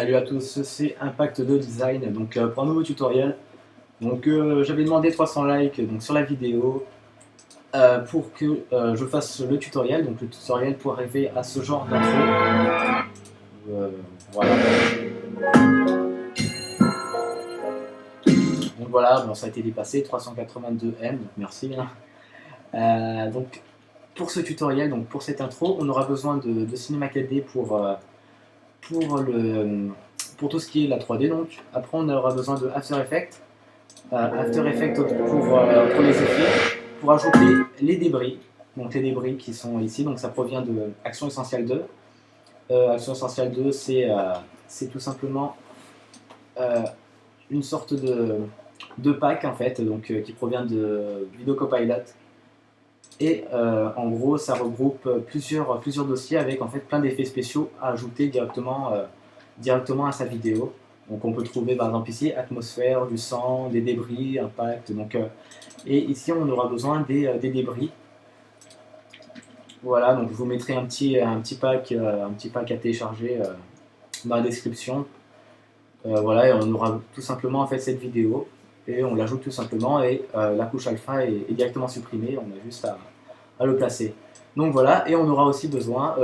Salut à tous, c'est Impact de Design donc pour un nouveau tutoriel. Donc j'avais demandé 300 likes donc, sur la vidéo pour que je fasse le tutoriel. Donc le tutoriel pour arriver à ce genre d'intro. Voilà. Donc voilà, bon, ça a été dépassé, 382 M, donc merci. Donc pour ce tutoriel, donc pour cette intro, on aura besoin de Cinema 4D pour tout ce qui est la 3D. Donc après on aura besoin de After Effects. After Effects pour les effets, pour ajouter les débris. Donc les débris qui sont ici, donc ça provient de Action Essentielle 2. Action Essentielle 2, c'est tout simplement une sorte de pack en fait, donc, qui provient de Video Copilot. Et en gros, ça regroupe plusieurs dossiers avec en fait plein d'effets spéciaux à ajouter directement à sa vidéo. Donc on peut trouver par exemple ici atmosphère, du sang, des débris, impact. Donc, et ici on aura besoin des débris. Voilà, donc je vous mettrai un petit pack à télécharger dans la description. Voilà, et on aura tout simplement en fait cette vidéo et on l'ajoute tout simplement et la couche alpha est directement supprimée. On a juste à le placer. Donc voilà, et on aura aussi besoin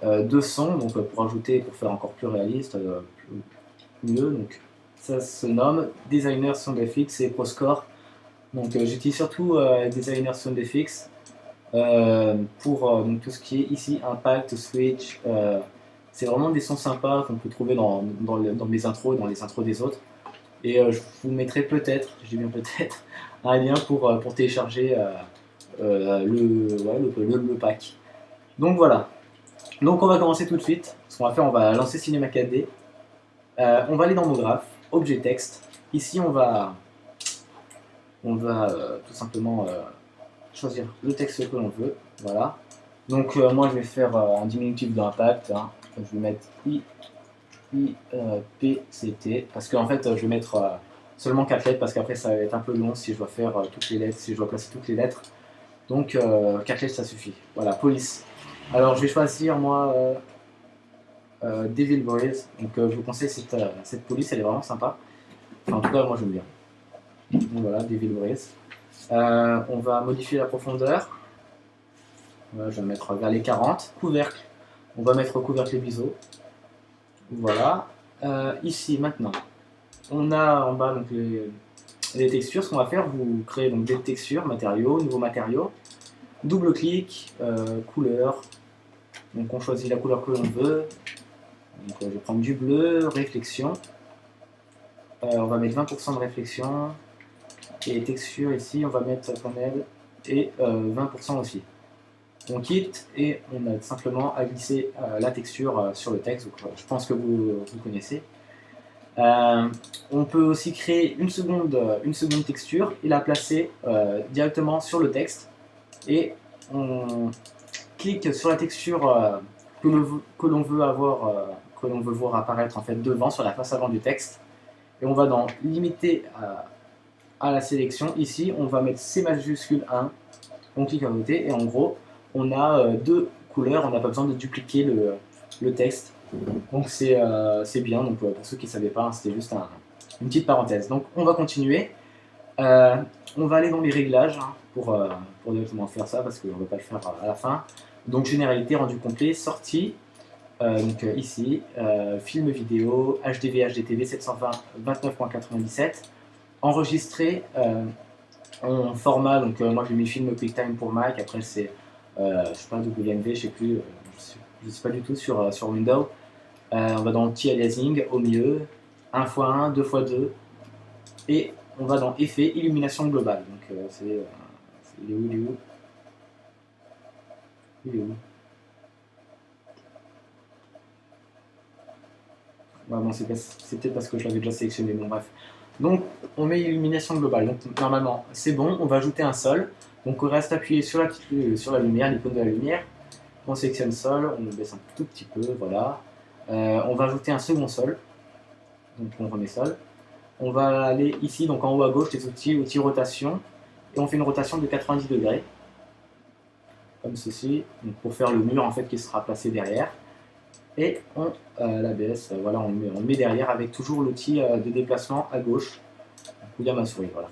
de son, donc pour faire encore plus réaliste, mieux. Donc ça se nomme Designer Sound FX et ProScore. Donc j'utilise surtout Designer Sound FX pour donc, tout ce qui est ici impact, switch. C'est vraiment des sons sympas qu'on peut trouver dans mes intros, dans les intros des autres. Et je vous mettrai peut-être, je dis bien peut-être, un lien pour télécharger le pack. Donc voilà. Donc on va commencer tout de suite. Ce qu'on va faire, on va lancer Cinema 4D. On va aller dans Monograph, objet texte. Ici on va tout simplement choisir le texte que l'on veut. Voilà. Donc moi je vais faire un diminutif d'impact. Hein. Je vais mettre IPCT parce qu'en fait je vais mettre seulement 4 lettres parce qu'après ça va être un peu long si je dois faire toutes les lettres, si je dois placer toutes les lettres. Donc 4 lettres ça suffit. Voilà, police. Alors je vais choisir moi Devil Breeze. Donc je vous conseille cette police, elle est vraiment sympa. Enfin, en tout cas moi j'aime bien. Donc voilà, Devil Breeze. On va modifier la profondeur. Voilà, je vais mettre vers les 40. Couvercle. On va mettre couvercle et biseau. Voilà. Ici maintenant, on a en bas donc, les textures. Ce qu'on va faire, vous créez donc des textures, matériaux, nouveaux matériaux. Double clic, couleur. Donc on choisit la couleur que l'on veut. Donc, je vais prendre du bleu, réflexion. On va mettre 20% de réflexion. Et texture ici, on va mettre panel et 20% aussi. On quitte et on a simplement à glisser la texture sur le texte. Donc, je pense que vous connaissez. On peut aussi créer une seconde texture et la placer directement sur le texte. Et on clique sur la texture que l'on veut voir apparaître en fait devant, sur la face avant du texte. Et on va dans limiter à la sélection. Ici, on va mettre C majuscule 1. On clique à côté et en gros, on a deux couleurs. On n'a pas besoin de dupliquer le texte. Donc c'est bien. Donc pour ceux qui ne savaient pas, hein, c'était juste une petite parenthèse. Donc on va continuer. On va aller dans les réglages hein, pour directement faire ça parce qu'on ne va pas le faire à la fin. Donc généralité, rendu complet, sortie. Donc ici, film vidéo, HDV, HDTV 720, 29.97. Enregistré en format, donc moi j'ai mis film QuickTime pour Mac, après c'est je sais pas WMV, je sais plus, je sais pas du tout sur Windows. On va dans anti-aliasing au milieu, 1x1, 2x2, et on va dans effet, illumination globale. Donc il est où ouais, bon, c'est peut-être parce que je l'avais déjà sélectionné, bon bref. Donc on met illumination globale, donc normalement c'est bon, on va ajouter un sol. Donc on reste appuyé sur la lumière, l'icône de la lumière. On sélectionne sol, on le baisse un tout petit peu, voilà. On va ajouter un second sol. Donc on remet sol. On va aller ici, donc en haut à gauche, les outils rotation. Et on fait une rotation de 90 degrés. Comme ceci, donc pour faire le mur en fait qui sera placé derrière. et l'ABS, voilà, on le met derrière avec toujours l'outil de déplacement à gauche, où il y a ma souris, voilà.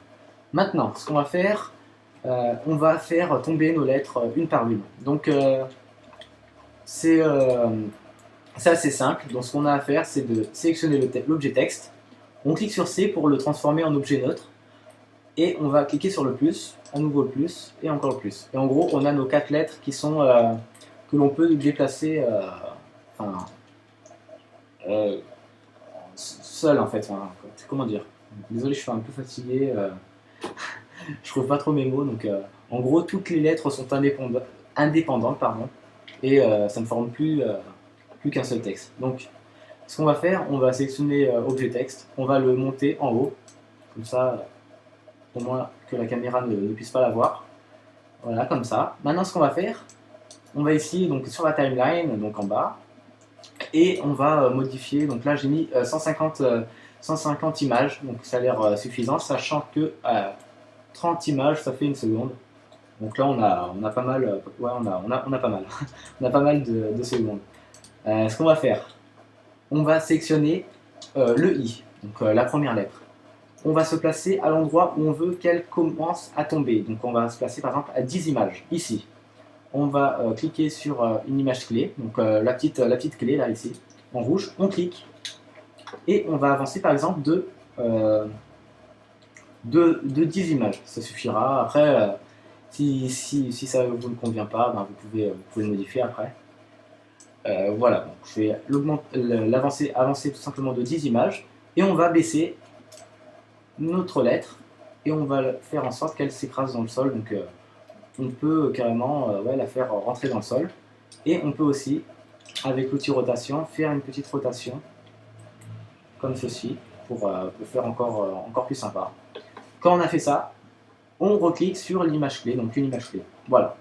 Maintenant, ce qu'on va faire, on va faire tomber nos lettres une par une. Donc, c'est assez simple. Donc, ce qu'on a à faire, c'est de sélectionner l'objet texte. On clique sur C pour le transformer en objet neutre. Et on va cliquer sur le plus, à nouveau le plus, et encore le plus. Et en gros, on a nos 4 lettres qui sont, que l'on peut déplacer enfin, euh, seul en fait. Enfin, comment dire? Désolé, je suis un peu fatigué. Je trouve pas trop mes mots. Donc, en gros, toutes les lettres sont indépendantes pardon, et ça ne forme plus qu'un seul texte. Donc, ce qu'on va faire, on va sélectionner objet texte, on va le monter en haut, comme ça, au moins que la caméra ne puisse pas la voir. Voilà, comme ça. Maintenant, ce qu'on va faire, on va ici, donc sur la timeline, donc en bas, et on va modifier. Donc là, j'ai mis 150 images, donc ça a l'air suffisant, sachant que 30 images, ça fait une seconde. Donc là, on a pas mal, ouais, on a pas mal, on a pas mal de secondes. Ce qu'on va faire, on va sélectionner le i, donc la première lettre. On va se placer à l'endroit où on veut qu'elle commence à tomber. Donc on va se placer par exemple à 10 images, ici. On va cliquer sur une image clé, donc la petite clé là, ici, en rouge. On clique et on va avancer par exemple de 10 images. Ça suffira. Après, si ça vous ne convient pas, ben, vous pouvez le modifier après. Voilà, donc je vais avancer tout simplement de 10 images et on va baisser notre lettre et on va faire en sorte qu'elle s'écrase dans le sol. Donc on peut carrément ouais, la faire rentrer dans le sol. Et on peut aussi, avec l'outil rotation, faire une petite rotation comme ceci pour faire encore plus sympa. Quand on a fait ça, on reclique sur l'image clé, donc une image clé. Voilà.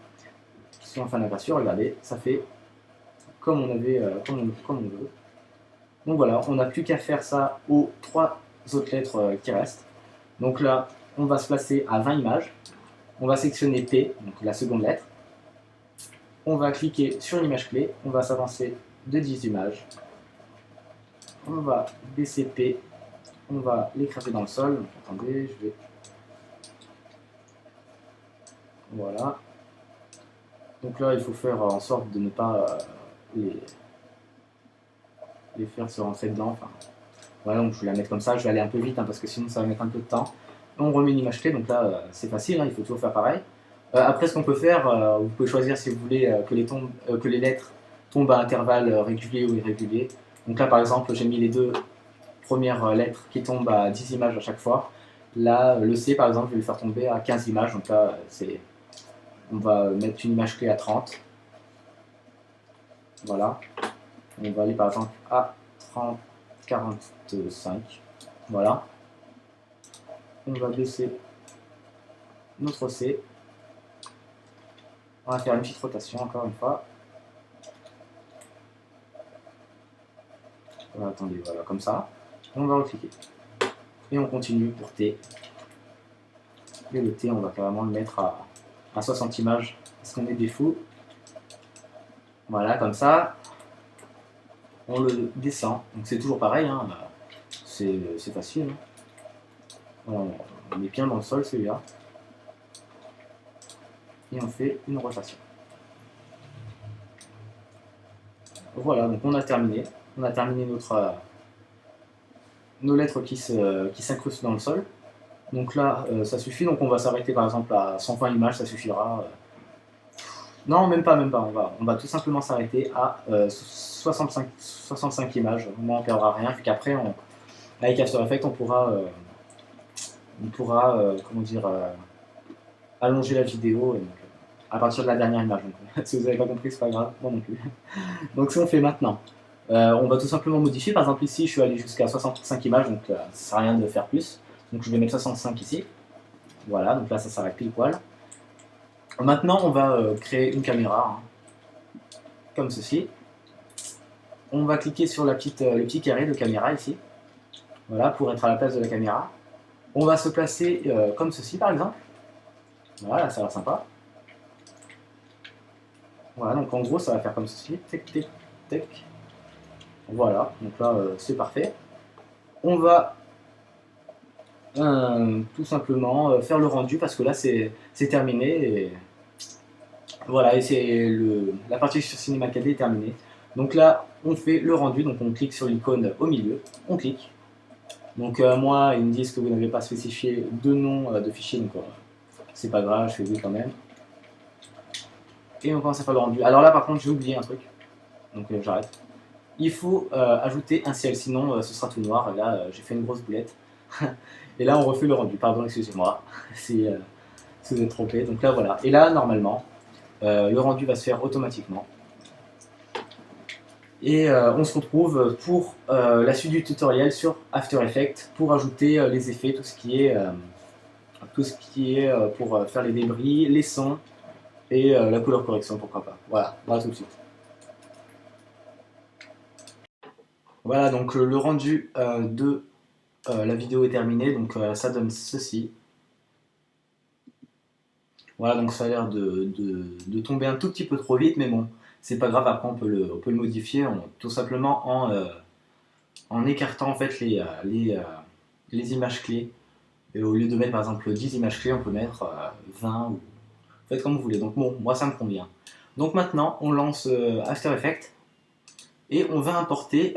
Si on fait un aperçu, regardez, ça fait comme on avait, comme on veut. Donc voilà, on n'a plus qu'à faire ça aux 3 autres lettres qui restent. Donc là, on va se placer à 20 images. On va sélectionner P, donc la seconde lettre. On va cliquer sur l'image clé. On va s'avancer de 10 images. On va baisser P. On va l'écraser dans le sol. Donc, attendez, je vais... Voilà. Donc là, il faut faire en sorte de ne pas les faire se rentrer dedans. Enfin, voilà, donc je vais la mettre comme ça. Je vais aller un peu vite hein, parce que sinon ça va mettre un peu de temps. On remet une image clé. Donc là, c'est facile. Hein, il faut toujours faire pareil. Après, ce qu'on peut faire, vous pouvez choisir si vous voulez que les lettres tombent à intervalles réguliers ou irréguliers. Donc là, par exemple, j'ai mis les deux premières lettres qui tombent à 10 images à chaque fois. Là, le C, par exemple, je vais le faire tomber à 15 images. Donc là, on va mettre une image clé à 30. Voilà. On va aller, par exemple, à 30, 45. Voilà. On va baisser notre C. On va faire une petite rotation, encore une fois. Voilà, attendez, voilà, comme ça. On va recliquer. Et on continue pour T. Et le T, on va carrément le mettre à 60 images, parce qu'on est des fous. Voilà, comme ça. On le descend. Donc c'est toujours pareil, hein. C'est facile. Hein. On met bien dans le sol celui-là. Et on fait une rotation. Voilà, donc on a terminé. On a terminé nos lettres qui s'incrustent dans le sol. Donc là, ça suffit. Donc on va s'arrêter par exemple à 120 images, ça suffira. Non, même pas. On va tout simplement s'arrêter à 65 images. Au moins on ne perdra rien. Puis qu'après, avec After Effects, comment dire, allonger la vidéo. Et donc, à partir de la dernière image. Donc, si vous n'avez pas compris, c'est pas grave. Moi non plus. Donc, ce qu'on fait maintenant, on va tout simplement modifier. Par exemple, ici, je suis allé jusqu'à 65 images, donc ça ne sert à rien de faire plus. Donc, je vais mettre 65 ici. Voilà, donc là, ça s'arrête pile poil. Maintenant, on va créer une caméra, hein, comme ceci. On va cliquer sur le petit carré de caméra ici. Voilà, pour être à la place de la caméra. On va se placer comme ceci, par exemple. Voilà, ça a l'air sympa. Voilà, donc en gros, ça va faire comme ceci. Tic, tic, tic. Voilà, donc là c'est parfait. On va tout simplement faire le rendu parce que là c'est terminé. Et voilà, et la partie sur Cinema 4D est terminée. Donc là, on fait le rendu, donc on clique sur l'icône au milieu, on clique. Donc moi, ils me disent que vous n'avez pas spécifié de nom de fichier, donc c'est pas grave, je fais oui quand même. Et on commence à faire le rendu. Alors là, par contre, j'ai oublié un truc, donc j'arrête. Il faut ajouter un ciel, sinon ce sera tout noir. Et là, j'ai fait une grosse boulette. Et là, on refait le rendu. Pardon, excusez-moi si vous êtes trompé. Donc là, voilà. Et là, normalement, le rendu va se faire automatiquement. Et on se retrouve pour la suite du tutoriel sur After Effects pour ajouter les effets, tout ce qui est pour faire les débris, les sons et la couleur correction, pourquoi pas. Voilà, voilà tout de suite. Voilà, donc le rendu de la vidéo est terminée, donc ça donne ceci. Voilà, donc ça a l'air de tomber un tout petit peu trop vite, mais bon, c'est pas grave, après on peut le modifier tout simplement en écartant en fait les images clés. Et au lieu de mettre par exemple 10 images clés, on peut mettre 20 ou faites comme vous voulez. Donc bon, moi ça me convient. Donc maintenant, on lance After Effects et on va importer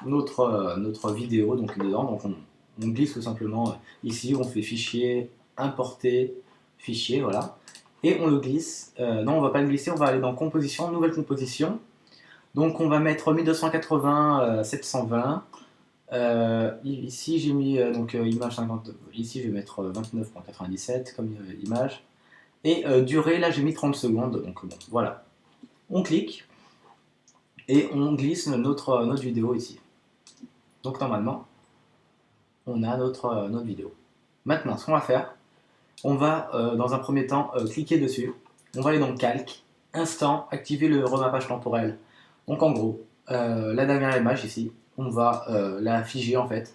notre vidéo donc dedans. Donc on glisse tout simplement ici, on fait fichier, importer, fichier, voilà. Et on le glisse. Non, on va pas le glisser, on va aller dans composition, nouvelle composition. Donc on va mettre 1280 720. Ici j'ai mis donc image 50, ici je vais mettre 29.97 comme image. Et durée, là j'ai mis 30 secondes, donc bon, voilà. On clique et on glisse notre vidéo ici. Donc normalement, on a notre vidéo. Maintenant, ce qu'on va faire, on va dans un premier temps cliquer dessus. On va aller dans calque, instant, activer le remappage temporel. Donc en gros, la dernière image ici, on va la figer en fait.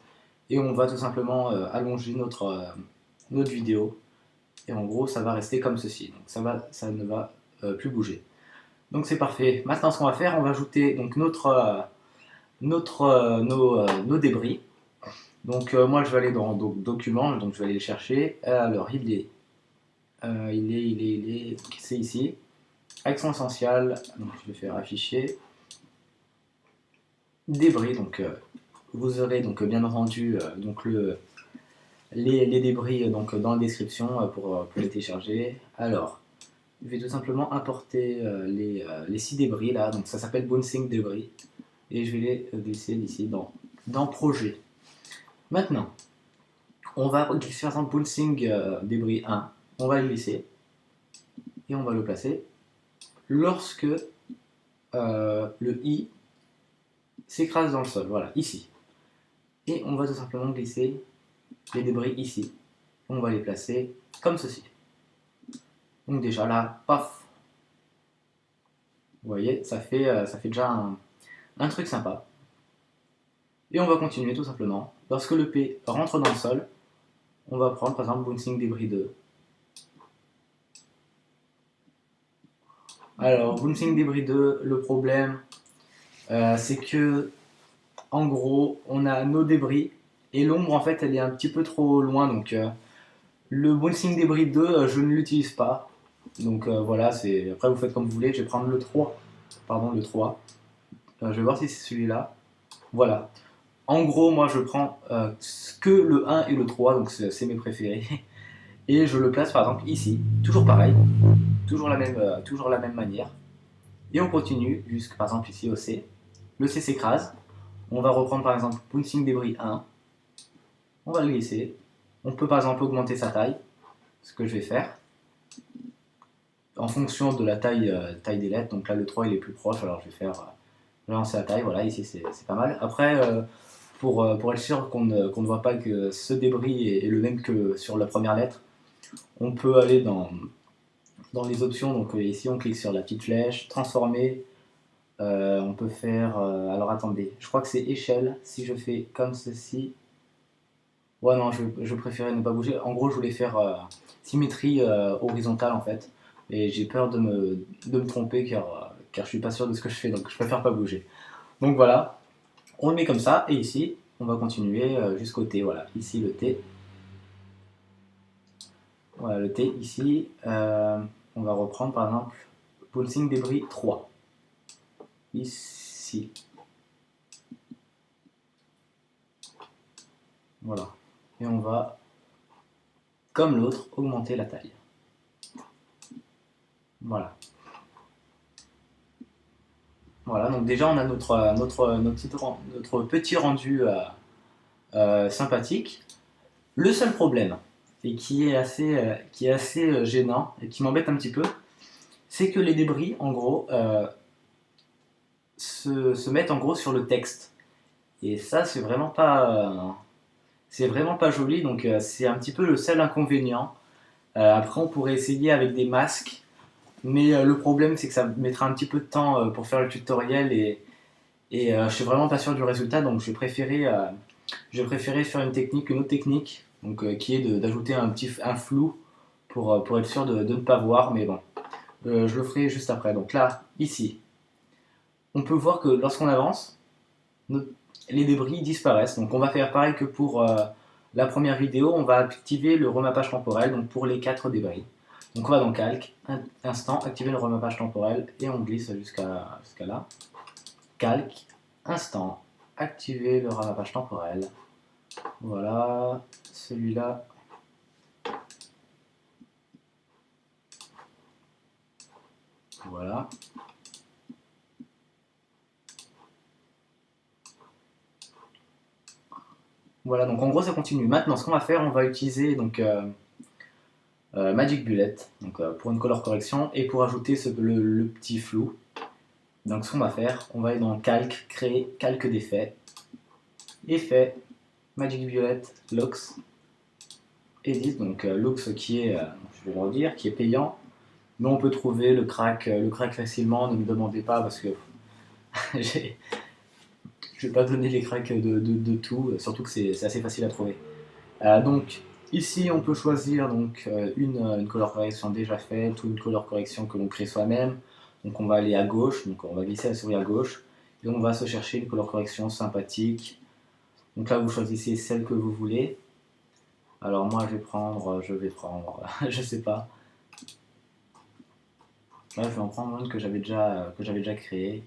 Et on va tout simplement allonger notre vidéo. Et en gros, ça va rester comme ceci. Donc ça ne va plus bouger. Donc c'est parfait. Maintenant, ce qu'on va faire, on va ajouter donc nos débris. Donc moi, je vais aller dans documents, donc je vais aller les chercher. Alors, c'est ici. Accent essentiel, donc je vais faire afficher. Débris, donc vous aurez donc bien entendu donc les débris donc dans la description pour les télécharger. Alors, je vais tout simplement importer les 6 débris là, donc ça s'appelle bouncing débris, et je vais les glisser ici dans projet. Maintenant, on va glisser par exemple bouncing débris 1, on va le glisser et on va le placer lorsque le i s'écrase dans le sol, voilà, ici. Et on va tout simplement glisser les débris ici. On va les placer comme ceci. Donc déjà là, paf, vous voyez, ça fait déjà un truc sympa. Et on va continuer tout simplement. Lorsque le P rentre dans le sol, on va prendre par exemple bouncing débris 2. Alors, bouncing débris 2, le problème, c'est que en gros, on a nos débris et l'ombre en fait elle est un petit peu trop loin, donc le bouncing débris 2 je ne l'utilise pas, donc voilà, après vous faites comme vous voulez. Je vais prendre le 3, pardon, le 3. Je vais voir si c'est celui-là, voilà. En gros, moi je prends que le 1 et le 3, donc c'est mes préférés, et je le place par exemple ici, toujours pareil, toujours la même manière, et on continue jusqu'à par exemple ici au C. Le C s'écrase. On va reprendre par exemple bouncing débris 1. On va le glisser. On peut par exemple augmenter sa taille, ce que je vais faire, en fonction de la taille des lettres. Donc là le 3 il est plus proche, alors je vais faire lancer la taille, voilà, ici c'est pas mal. Après, pour être sûr qu'on ne voit pas que ce débris est le même que sur la première lettre, on peut aller dans les options. Donc ici on clique sur la petite flèche, transformer. On peut faire, alors attendez, je crois que c'est échelle. Si je fais comme ceci, ouais non, je préférais ne pas bouger. En gros je voulais faire symétrie horizontale en fait, et j'ai peur de me tromper car je suis pas sûr de ce que je fais, donc je préfère pas bouger. Donc voilà, on le met comme ça, et ici, on va continuer jusqu'au T. Voilà, ici le T. Voilà, le T ici. On va reprendre par exemple Pulsing débris 3. Ici. Voilà. Et on va, comme l'autre, augmenter la taille. Voilà. Voilà, donc déjà on a notre petit rendu sympathique. Le seul problème, et qui est assez gênant, et qui m'embête un petit peu, c'est que les débris, en gros, se mettent en gros sur le texte. Et ça, c'est vraiment pas joli, donc c'est un petit peu le seul inconvénient. Après, on pourrait essayer avec des masques, mais le problème, c'est que ça mettra un petit peu de temps pour faire le tutoriel, et je suis vraiment pas sûr du résultat, donc je préférais faire une autre technique, donc, qui est d'ajouter un flou pour être sûr de ne pas voir, mais bon, je le ferai juste après. Donc là, ici, on peut voir que lorsqu'on avance, les débris disparaissent. Donc on va faire pareil que pour la première vidéo, on va activer le remappage temporel, donc pour les 4 débris. Donc on va dans Calque, instant, activer le remappage temporel, et on glisse jusqu'à là. Calque, instant, activer le ramappage temporel. Voilà, celui-là. Voilà. Voilà, donc en gros ça continue. Maintenant, ce qu'on va faire, on va utiliser donc Magic Bullet, donc pour une color correction et pour ajouter le petit flou. Donc ce qu'on va faire, on va aller dans Calque, créer calque d'effet, effet, Magic Bullet, Looks, Edit, donc Looks qui est, je vais le redire, qui est payant, mais on peut trouver le crack facilement. Ne me demandez pas parce que je vais pas donner les cracks de tout, surtout que c'est assez facile à trouver. Donc ici on peut choisir donc, une color correction déjà faite ou une color correction que l'on crée soi-même. Donc on va aller à gauche, donc on va glisser la souris à gauche et on va se chercher une color correction sympathique. Donc là vous choisissez celle que vous voulez. Alors moi je vais prendre, je sais pas. Là je vais en prendre une que j'avais déjà créée.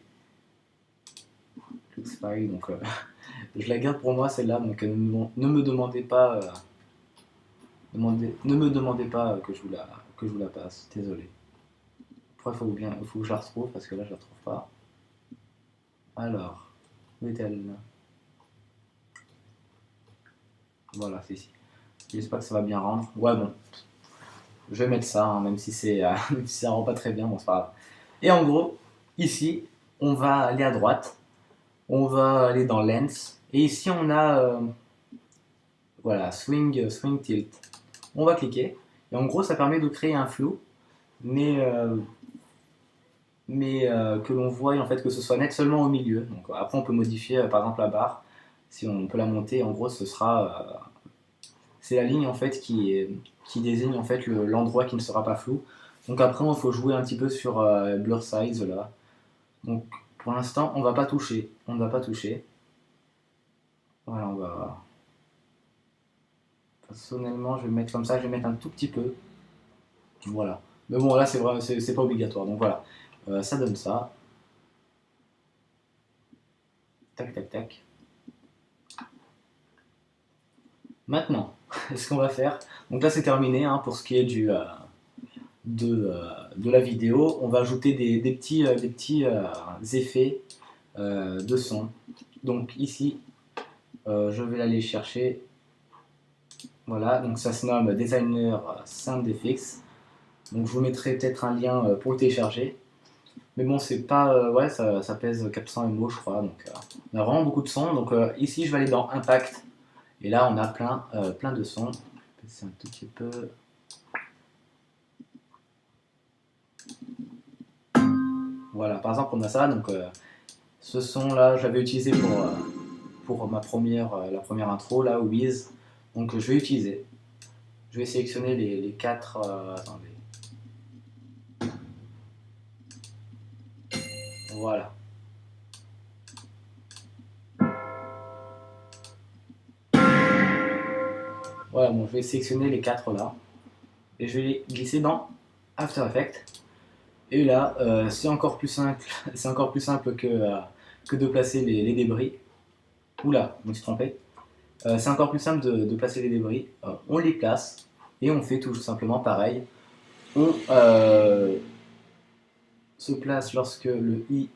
File, donc je la garde pour moi celle-là, donc ne me demandez pas, ne me demandez pas que je vous la passe, désolé. Après il faut que je la retrouve parce que là je la trouve pas. Alors, où est-elle? Voilà, c'est ici. J'espère que ça va bien rendre. Ouais bon, je vais mettre ça, hein, même si même si ça rend pas très bien, bon c'est pas grave. Et en gros, ici, on va aller à droite, on va aller dans Lens, et ici on a voilà, swing tilt. On va cliquer, et en gros ça permet de créer un flou, mais, que l'on voit en fait que ce soit net seulement au milieu. Donc, après on peut modifier par exemple la barre, si on peut la monter, en gros ce sera c'est la ligne en fait qui désigne en fait l'endroit qui ne sera pas flou. Donc après il faut jouer un petit peu sur blur size là. Donc pour l'instant on va pas toucher, Voilà, on va personnellement je vais mettre comme ça, je vais mettre un tout petit peu. Voilà. Mais bon là c'est vrai, c'est pas obligatoire. Donc voilà. Ça donne ça. Tac tac tac. Maintenant, ce qu'on va faire, donc là c'est terminé hein, pour ce qui est de la vidéo. On va ajouter des petits effets de son. Donc ici, je vais aller chercher. Voilà, donc ça se nomme Designer Sound Effects. Donc je vous mettrai peut-être un lien pour le télécharger. Mais bon, c'est pas. Ouais, ça pèse 400 MO, je crois. Donc on a vraiment beaucoup de sons. Donc ici, je vais aller dans Impact. Et là, on a plein de sons. C'est un tout petit peu. Voilà, par exemple, on a ça. Donc ce son là, j'avais utilisé pour la première intro là, Wiz. Donc je vais utiliser. Je vais sélectionner les 4. Attendez. Voilà. Voilà, bon, je vais sélectionner les 4 là. Et je vais les glisser dans After Effects. Et là, c'est encore plus simple, c'est encore plus simple que de placer les débris. Oula, je me suis trompé. C'est encore plus simple de placer les débris. On les place et on fait tout simplement pareil. On se place lorsque le i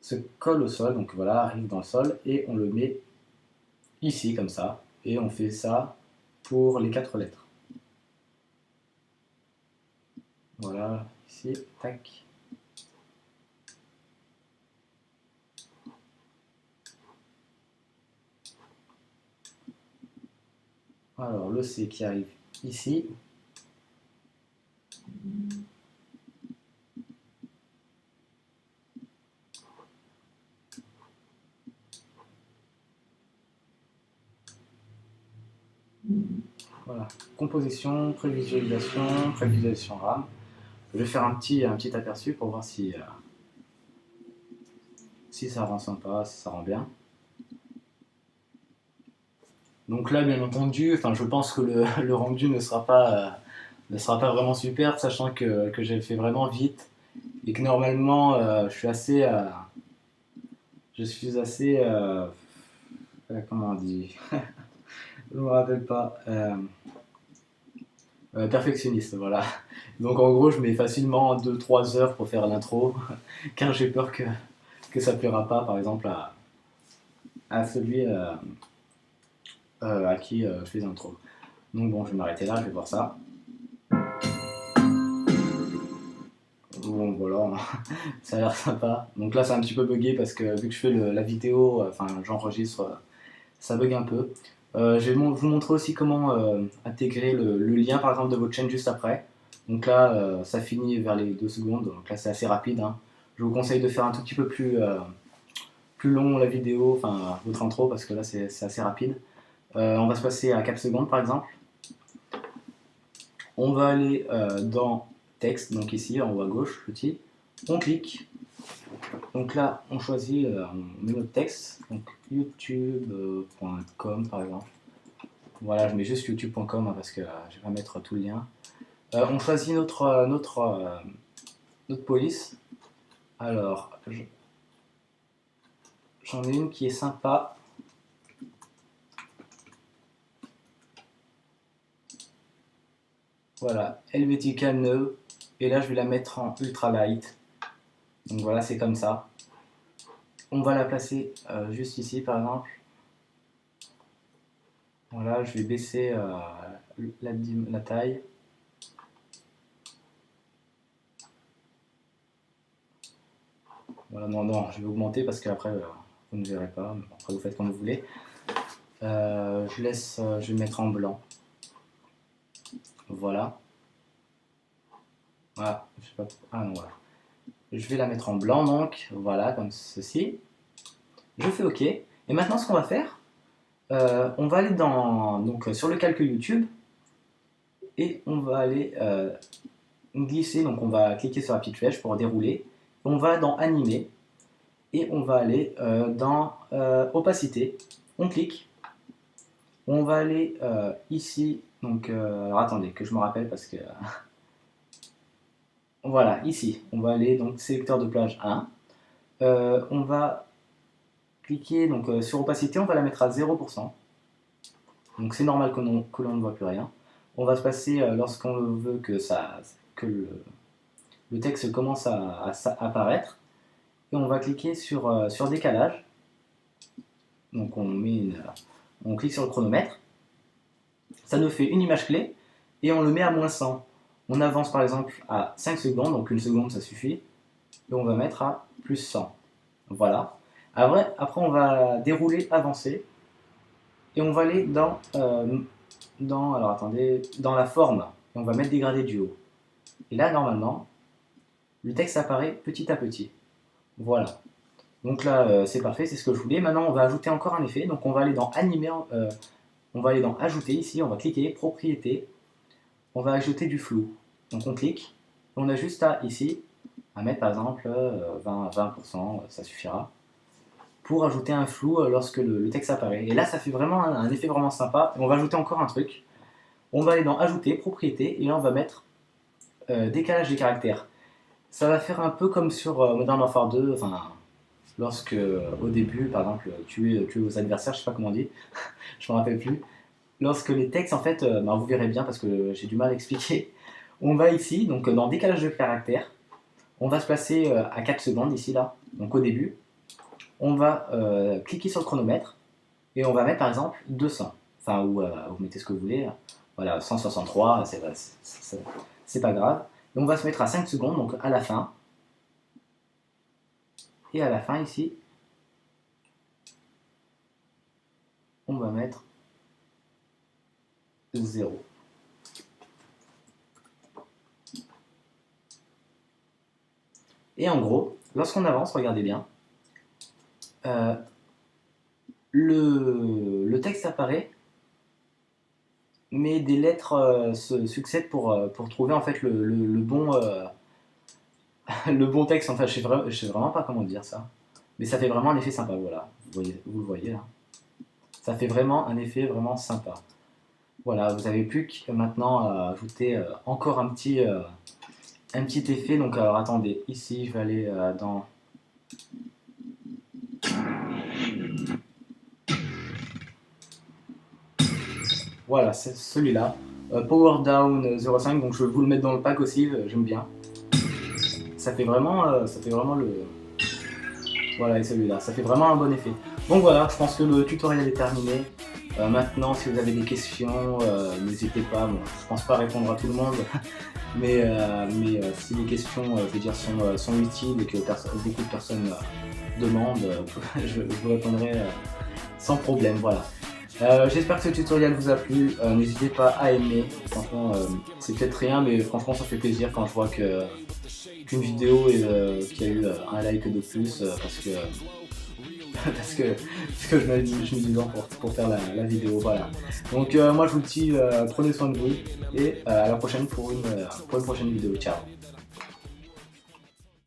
se colle au sol, donc voilà, arrive dans le sol, et on le met ici comme ça. Et on fait ça pour les 4 lettres. Voilà, ici, tac. Alors le C qui arrive ici. Voilà, composition, prévisualisation RAM. Je vais faire un petit aperçu pour voir si ça rend sympa, si ça rend bien. Donc là, bien entendu, enfin, je pense que le rendu ne sera pas vraiment super, sachant que j'ai fait vraiment vite et que normalement, je suis assez, comment on dit, je me rappelle pas, perfectionniste, voilà. Donc en gros, je mets facilement 2-3 heures pour faire l'intro, car j'ai peur que ça plaira pas, par exemple, à celui à qui je fais l'intro. Donc bon, je vais m'arrêter là, je vais voir ça. Bon, voilà, ça a l'air sympa. Donc là, c'est un petit peu bugué parce que vu que je fais la vidéo, enfin, j'enregistre, ça bug un peu. Je vais vous montrer aussi comment intégrer le lien, par exemple, de votre chaîne juste après. Donc là, ça finit vers les 2 secondes, donc là, c'est assez rapide, hein. Je vous conseille de faire un tout petit peu plus long la vidéo, enfin, votre intro, parce que là, c'est assez rapide. On va se passer à 4 secondes, par exemple. On va aller dans texte, donc ici en haut à gauche, petit. On clique. Donc là, on choisit, on met notre texte, donc youtube.com par exemple. Voilà, je mets juste youtube.com hein, parce que je vais pas mettre tout le lien. On choisit notre police. Alors, j'en ai une qui est sympa. Voilà, Helvetica Neu. Et là, je vais la mettre en ultra light. Donc voilà, c'est comme ça. On va la placer juste ici, par exemple. Voilà, je vais baisser la taille. Voilà, non, je vais augmenter parce qu'après, vous ne verrez pas. Après, vous faites comme vous voulez. Je vais mettre en blanc. Voilà. Voilà, je sais pas. Ah non, voilà. Je vais la mettre en blanc, donc, voilà, comme ceci. Je fais OK. Et maintenant, ce qu'on va faire, on va aller donc, sur le calque YouTube et on va aller glisser. Donc, on va cliquer sur la petite flèche pour dérouler. On va dans Animer et on va aller dans Opacité. On clique. On va aller ici. Donc, alors attendez, que je me rappelle parce que. Voilà, ici. On va aller donc sélecteur de plage 1. On va cliquer donc, sur opacité, on va la mettre à 0%. Donc c'est normal que l'on ne voit plus rien. On va se passer lorsqu'on veut que le texte commence à apparaître. Et on va cliquer sur décalage. Donc on clique sur le chronomètre. Ça nous fait une image clé et on le met à -100. On avance par exemple à 5 secondes, donc 1 seconde ça suffit. Et on va mettre à +100. Voilà. Après on va dérouler, avancer. Et on va aller alors attendez, dans la forme. Et on va mettre dégradé du haut. Et là, normalement, le texte apparaît petit à petit. Voilà. Donc là, c'est parfait, c'est ce que je voulais. Maintenant, on va ajouter encore un effet. Donc on va aller dans Animer, on va aller dans Ajouter ici, on va cliquer, Propriétés. On va ajouter du flou. Donc on clique. On a juste ici, à mettre par exemple 20%, ça suffira. pour ajouter un flou lorsque le texte apparaît. Et là, ça fait vraiment un effet vraiment sympa. Et on va ajouter encore un truc. On va aller dans Ajouter, Propriétés, et là on va mettre Décalage des caractères. Ça va faire un peu comme sur Modern Warfare 2, enfin, lorsque au début, par exemple, tuer vos adversaires, je sais pas comment on dit, je me rappelle plus. Lorsque les textes, en fait, vous verrez bien parce que j'ai du mal à expliquer. On va ici, donc dans Décalage de caractères, on va se placer à 4 secondes ici, là, donc au début. On va cliquer sur le chronomètre et on va mettre par exemple 200. Enfin, ou vous mettez ce que vous voulez. Voilà, 163, c'est pas grave. Et on va se mettre à 5 secondes, donc à la fin. Et à la fin ici, on va mettre 0. Et en gros, lorsqu'on avance, regardez bien, le texte apparaît, mais des lettres se succèdent pour trouver en fait le bon, le bon texte. Enfin, je sais vraiment pas comment dire ça. Mais ça fait vraiment un effet sympa, voilà. Vous le voyez là. Ça fait vraiment un effet vraiment sympa. Voilà, vous avez plus que maintenant à ajouter encore un petit effet. Donc alors attendez, ici je vais aller dans... Voilà, c'est celui-là. Power Down 05, donc je vais vous le mettre dans le pack aussi, j'aime bien. Ça fait vraiment le... Voilà, et celui-là, ça fait vraiment un bon effet. Donc voilà, je pense que le tutoriel est terminé. Maintenant, si vous avez des questions, n'hésitez pas. Bon, je pense pas répondre à tout le monde, mais si les questions, je veux dire, sont utiles et que beaucoup de personnes demandent, je vous répondrai sans problème. Voilà. J'espère que ce tutoriel vous a plu. N'hésitez pas à aimer. Franchement, c'est peut-être rien, mais franchement, ça fait plaisir quand je vois qu'une vidéo qui a eu un like de plus, parce que je mets du temps pour faire la vidéo. Voilà. Donc moi, je vous dis, prenez soin de vous et à la prochaine pour une prochaine vidéo. Ciao.